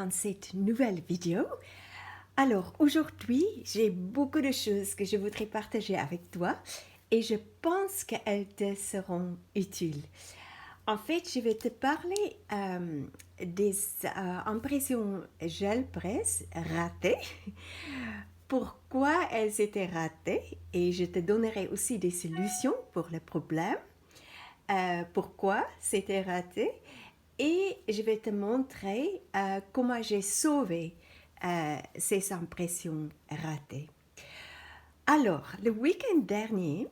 dans cette nouvelle vidéo. Alors aujourd'hui, j'ai beaucoup de choses que je voudrais partager avec toi et je pense qu'elles te seront utiles. En fait, je vais te parler des impressions gel presse ratées, pourquoi elles étaient ratées et je te donnerai aussi des solutions pour le problème, pourquoi c'était raté et je vais te montrer comment j'ai sauvé ces impressions ratées. Alors, le week-end dernier,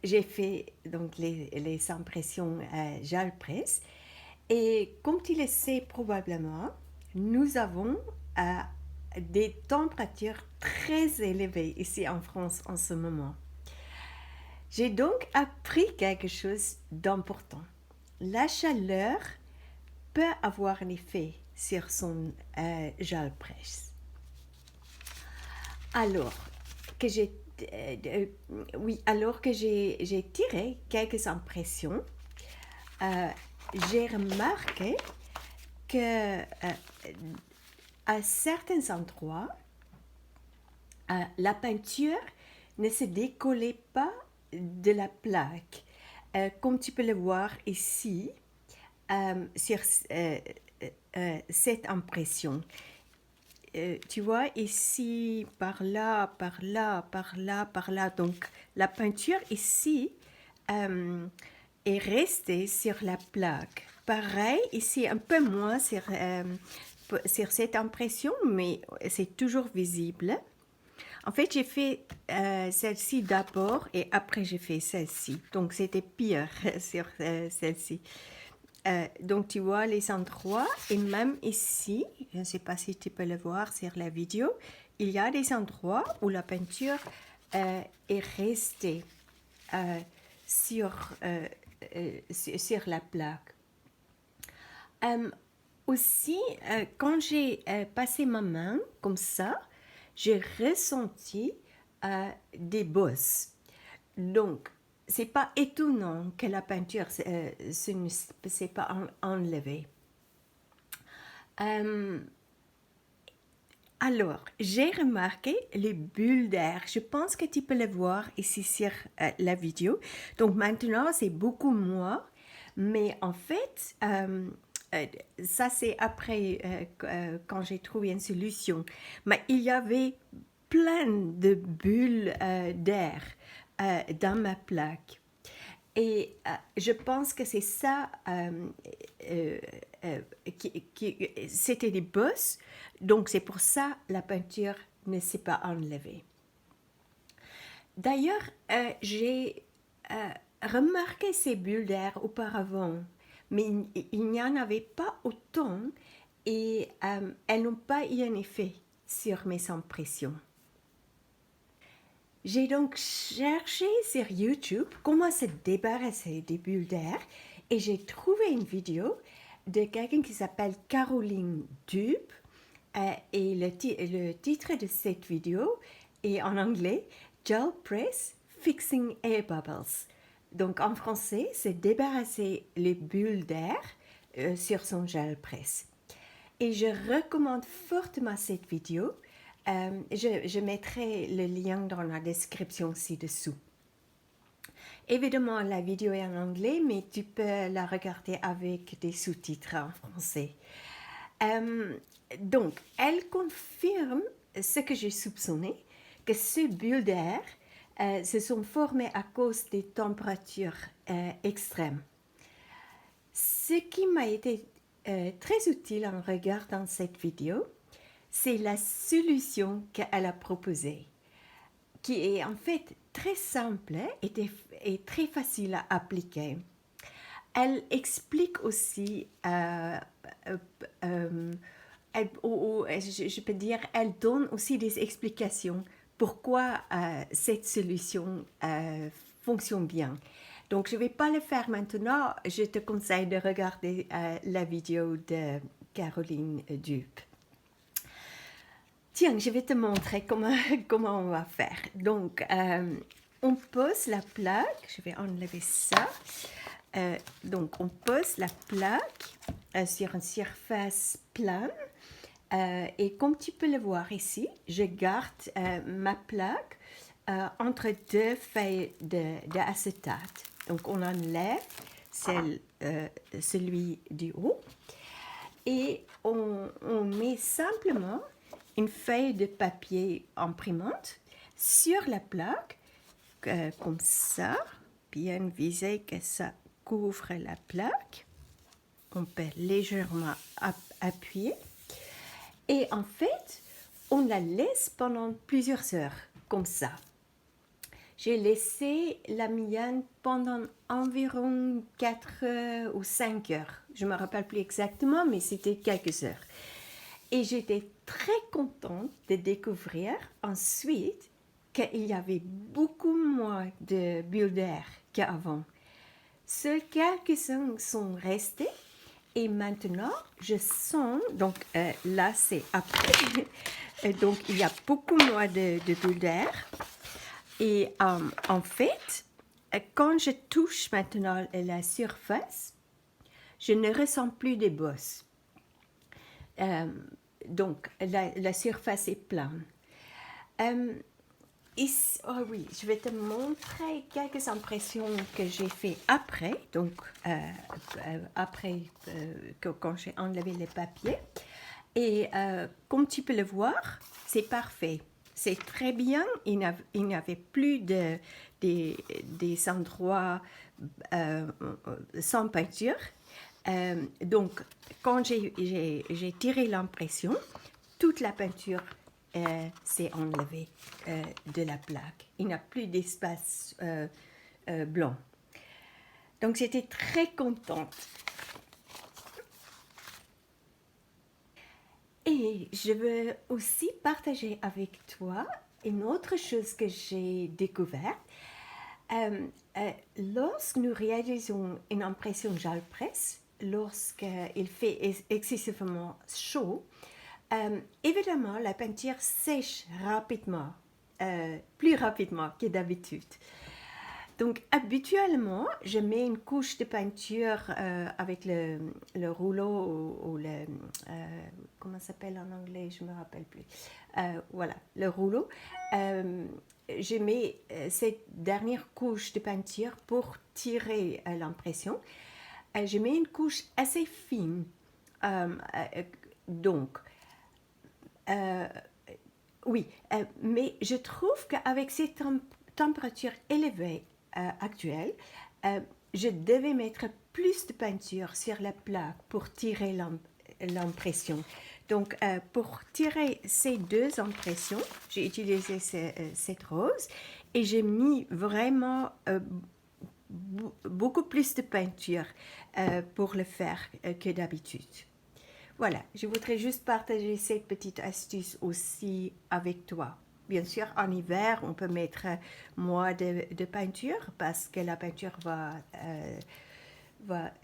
j'ai fait donc les impressions gel presse et comme tu le sais probablement, nous avons des températures très élevées ici en France en ce moment. J'ai donc appris quelque chose d'important. La chaleur peut avoir un effet sur son gel presse. Alors que j'ai tiré quelques impressions, j'ai remarqué que à certains endroits, la peinture ne se décollait pas de la plaque. Comme tu peux le voir ici, sur cette impression. Tu vois ici, par là, par là, par là, par là. Donc la peinture ici est restée sur la plaque. Pareil, ici un peu moins sur cette impression, mais c'est toujours visible. En fait, j'ai fait celle-ci d'abord et après j'ai fait celle-ci. Donc c'était pire sur celle-ci. Donc tu vois les endroits et même ici, je ne sais pas si tu peux le voir sur la vidéo, il y a des endroits où la peinture est restée sur la plaque. Aussi, quand j'ai passé ma main comme ça, j'ai ressenti des bosses. Donc, c'est pas étonnant que la peinture ne s'est pas enlevée. Alors, j'ai remarqué les bulles d'air. Je pense que tu peux le voir ici sur la vidéo. Donc maintenant, c'est beaucoup moins. Mais en fait, ça c'est après quand j'ai trouvé une solution. Mais il y avait plein de bulles d'air dans ma plaque. Et je pense que c'est ça, c'était des bosses, donc c'est pour ça la peinture ne s'est pas enlevée. D'ailleurs, j'ai remarqué ces bulles d'air auparavant, mais il n'y en avait pas autant et elles n'ont pas eu un effet sur mes impressions. J'ai donc cherché sur YouTube comment se débarrasser des bulles d'air et j'ai trouvé une vidéo de quelqu'un qui s'appelle Caroline Dupe et le titre de cette vidéo est en anglais Gel Press Fixing Air Bubbles. Donc en français, c'est débarrasser les bulles d'air sur son gel presse. Et je recommande fortement cette vidéo. Je mettrai le lien dans la description ci-dessous. Évidemment, la vidéo est en anglais, mais tu peux la regarder avec des sous-titres en français. Donc, elle confirme ce que j'ai soupçonné, que ces bulles d'air se sont formées à cause des températures extrêmes. Ce qui m'a été très utile en regardant cette vidéo, c'est la solution qu'elle a proposée, qui est en fait très simple et très facile à appliquer. Elle explique aussi, je peux dire, elle donne aussi des explications pourquoi cette solution fonctionne bien. Donc, je ne vais pas le faire maintenant. Je te conseille de regarder la vidéo de Caroline Dupe. Tiens, je vais te montrer comment on va faire. Donc, on pose la plaque. Je vais enlever ça. Donc, on pose la plaque sur une surface plane Et comme tu peux le voir ici, je garde ma plaque entre deux feuilles d'acétate. Donc on enlève celui du haut et on met simplement une feuille de papier imprimante sur la plaque, comme ça, bien viser que ça couvre la plaque. On peut légèrement appuyer. Et en fait, on la laisse pendant plusieurs heures, comme ça. J'ai laissé la mienne pendant environ 4 ou 5 heures. Je ne me rappelle plus exactement, mais c'était quelques heures. Et j'étais très contente de découvrir ensuite qu'il y avait beaucoup moins de bulles d'air qu'avant. Seuls quelques-uns sont restés. Et maintenant, je sens, donc là c'est après, donc il y a beaucoup moins de bulles d'air. Et en fait, quand je touche maintenant la surface, je ne ressens plus de bosses. Donc la surface est pleine. Oh oui, je vais te montrer quelques impressions que j'ai fait après, donc après quand j'ai enlevé les papiers. Et comme tu peux le voir, c'est parfait. C'est très bien, il n'y avait plus des endroits sans peinture. Donc, quand j'ai tiré l'impression, toute la peinture s'est enlevée de la plaque. Il n'y a plus d'espace blanc. Donc, j'étais très contente. Et je veux aussi partager avec toi une autre chose que j'ai découverte. Lorsque nous réalisons une impression gel-presse, lorsqu'il fait excessivement chaud, évidemment, la peinture sèche rapidement, plus rapidement que d'habitude. Donc, habituellement, je mets une couche de peinture avec le rouleau ou le... comment ça s'appelle en anglais? Je ne me rappelle plus. Voilà, le rouleau. Je mets cette dernière couche de peinture pour tirer l'impression. Je mets une couche assez fine. Donc, oui, mais je trouve qu'avec cette température élevée actuelle, je devais mettre plus de peinture sur la plaque pour tirer l'impression. Donc, pour tirer ces deux impressions, j'ai utilisé cette rose et j'ai mis vraiment beaucoup plus de peinture pour le faire que d'habitude. Voilà, je voudrais juste partager cette petite astuce aussi avec toi. Bien sûr, en hiver, on peut mettre moins de peinture parce que la peinture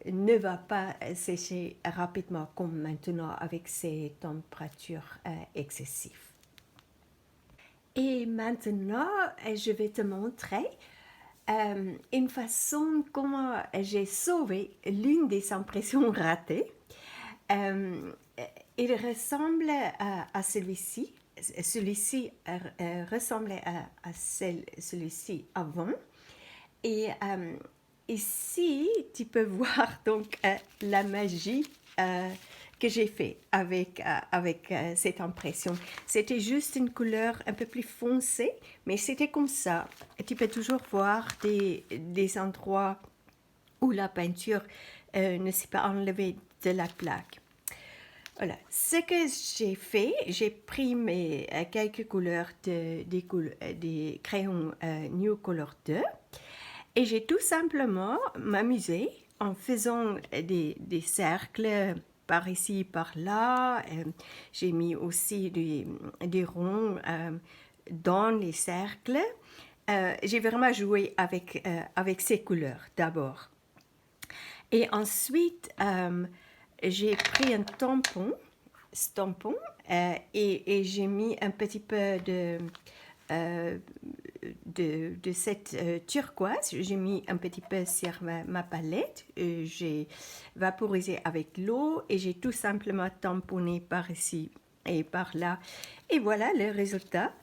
ne va pas sécher rapidement comme maintenant avec ces températures excessives. Et maintenant, je vais te montrer une façon comment j'ai sauvé l'une des impressions ratées. Il ressemble à celui-ci. Celui-ci ressemblait à celui-ci avant. Et ici, tu peux voir donc la magie que j'ai fait avec cette impression. C'était juste une couleur un peu plus foncée, mais c'était comme ça. Et tu peux toujours voir des endroits où la peinture ne s'est pas enlevée de la plaque. Voilà, ce que j'ai fait, j'ai pris quelques couleurs des crayons New Color 2 et j'ai tout simplement m'amusé en faisant des cercles par ici, par là. J'ai mis aussi des ronds dans les cercles. J'ai vraiment joué avec ces couleurs d'abord. Et ensuite, j'ai pris un tampon et j'ai mis un petit peu de cette turquoise. J'ai mis un petit peu sur ma palette. J'ai vaporisé avec l'eau et j'ai tout simplement tamponné par ici et par là. Et voilà le résultat.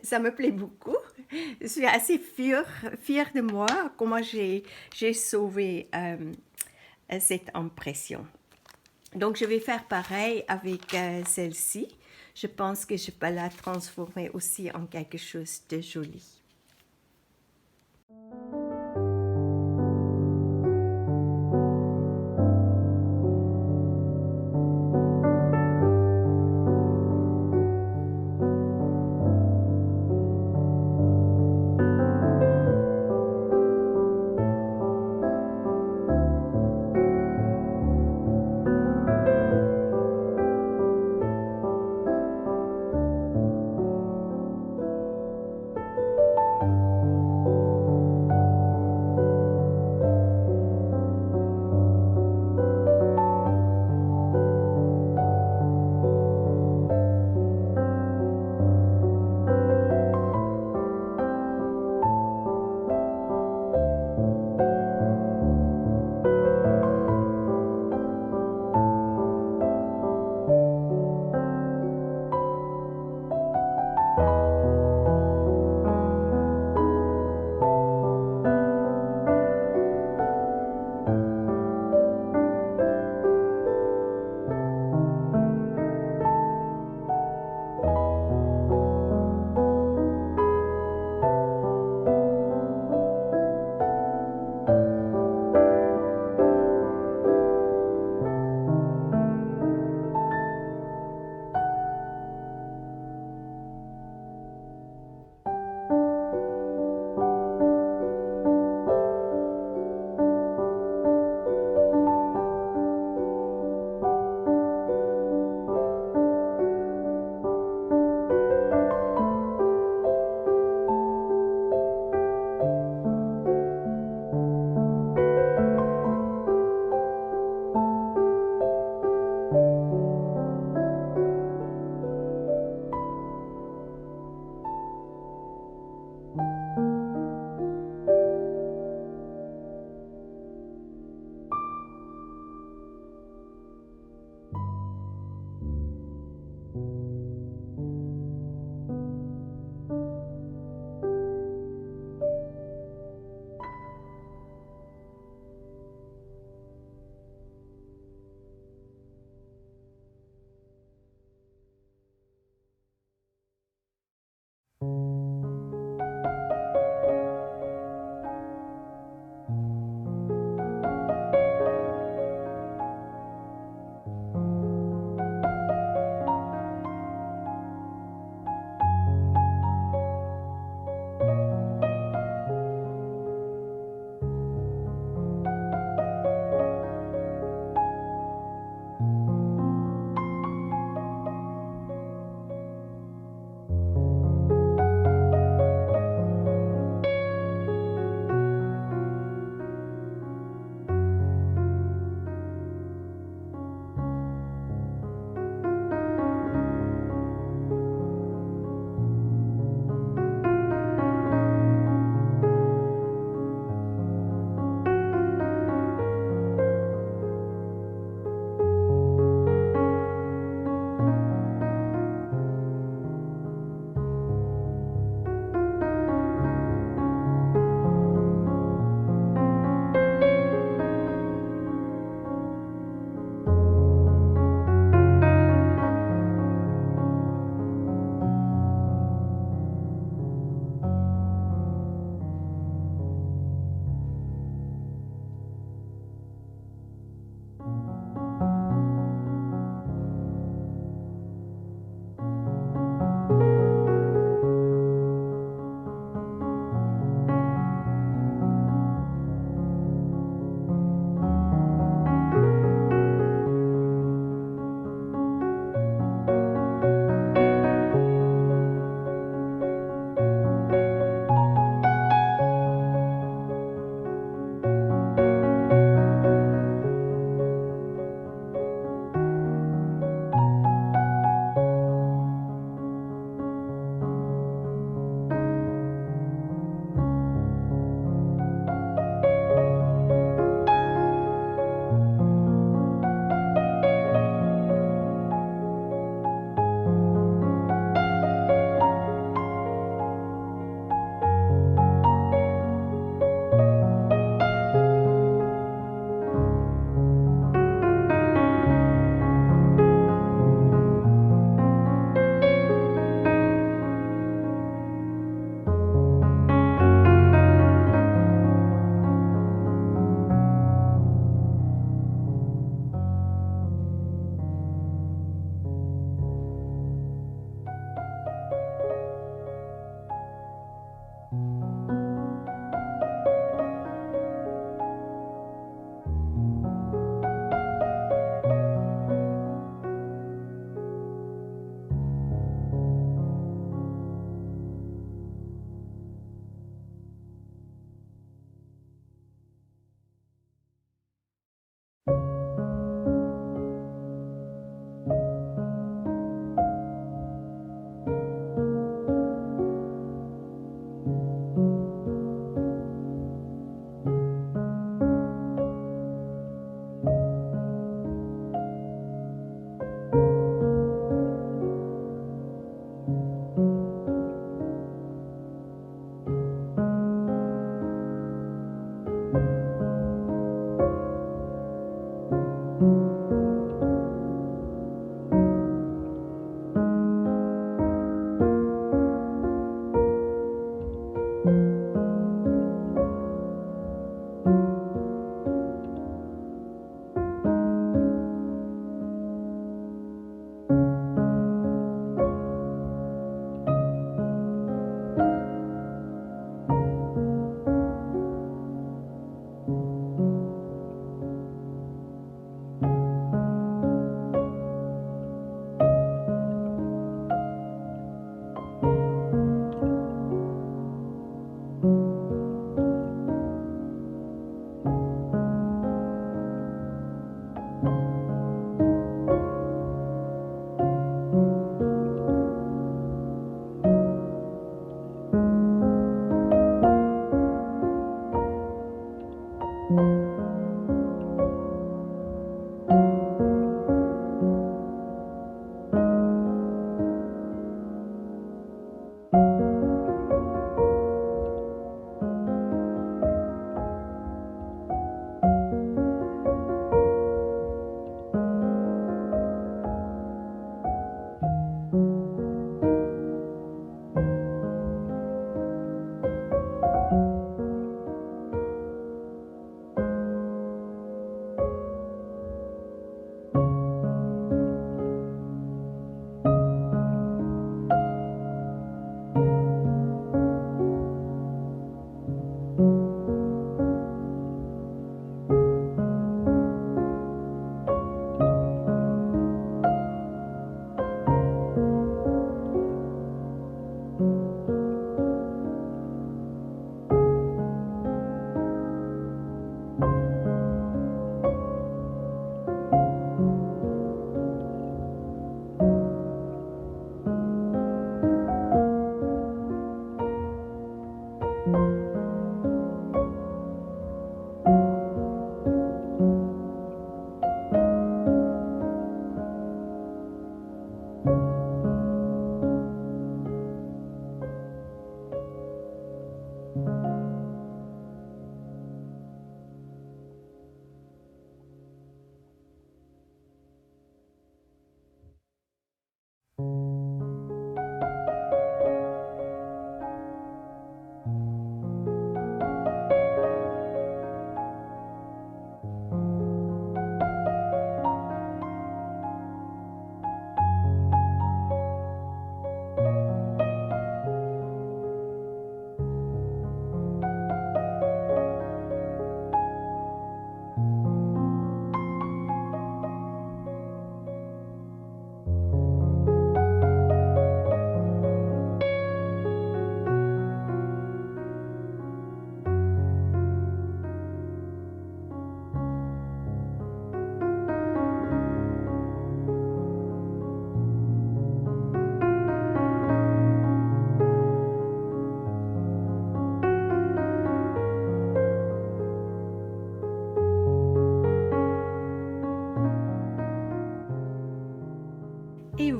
Ça me plaît beaucoup. Je suis assez fière de moi, comment j'ai sauvé cette impression. Donc, je vais faire pareil avec celle-ci. Je pense que je peux la transformer aussi en quelque chose de joli.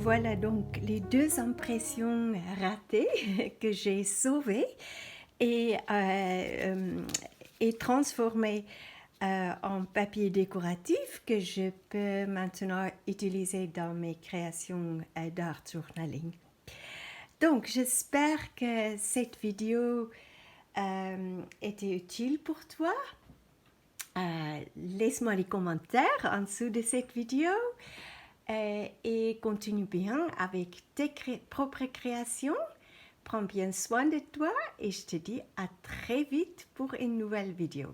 Voilà donc les deux impressions ratées que j'ai sauvées et transformées en papier décoratif que je peux maintenant utiliser dans mes créations d'art journaling. Donc, j'espère que cette vidéo était utile pour toi. Laisse-moi les commentaires en dessous de cette vidéo et continue bien avec tes propres créations. Prends bien soin de toi et je te dis à très vite pour une nouvelle vidéo.